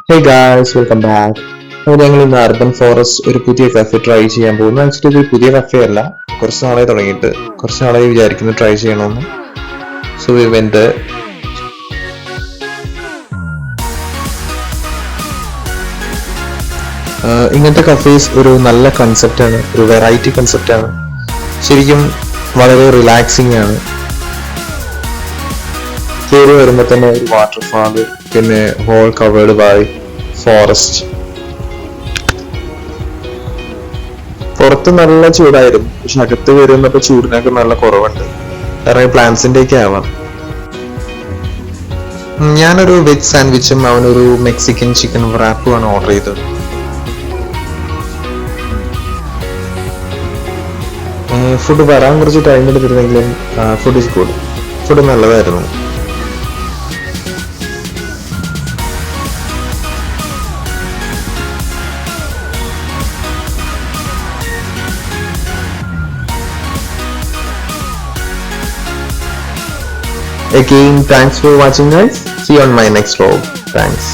Hey guys, welcome back. അപ്പോൾ ഞങ്ങൾ ഇന്ന് അർബൻ ഫോറസ്റ്റ് ഒരു പുതിയ കഫേ ട്രൈ ചെയ്യാൻ പോകുന്നു. ആക്ച്വലി ഇത് പുതിയ കഫേ അല്ല, കുറച്ച് നാളെ തുടങ്ങിയിട്ട് കുറച്ച് നാളെ വിചാരിക്കുന്നു ട്രൈ ചെയ്യണമെന്ന്. So we went. ഇങ്ങനത്തെ കഫേസ് ഒരു നല്ല കൺസെപ്റ്റാണ്, ഒരു വെറൈറ്റി കൺസെപ്റ്റാണ്. ശരിക്കും വളരെ റിലാക്സിങ് ആണ്. കയറി വരുമ്പോൾ തന്നെ ഒരു വാട്ടർഫാള്, പിന്നെ ഹോൾ കവേർഡ് ബൈ ഫോറസ്റ്റ്. പുറത്ത് നല്ല ചൂടായിരുന്നു, പക്ഷെ അകത്ത് വരുന്നപ്പോ ചൂടിനൊക്കെ നല്ല കുറവുണ്ട്. കാരണം പ്ലാന്റ്സിന്റെ ഒക്കെ ആവാം. ഞാനൊരു വെജ് സാൻഡ്വിച്ചും അവനൊരു മെക്സിക്കൻ ചിക്കൻ റാപ്പുമാണ് ഓർഡർ ചെയ്തത്. ഫുഡ് വരാൻ കുറച്ച് ടൈം എടുത്തിരുന്നെങ്കിലും ഫുഡ് ഈസ് ഗുഡ്. ഫുഡ് നല്ലതായിരുന്നു. Again, thanks for watching guys. See you on my next vlog. Thanks.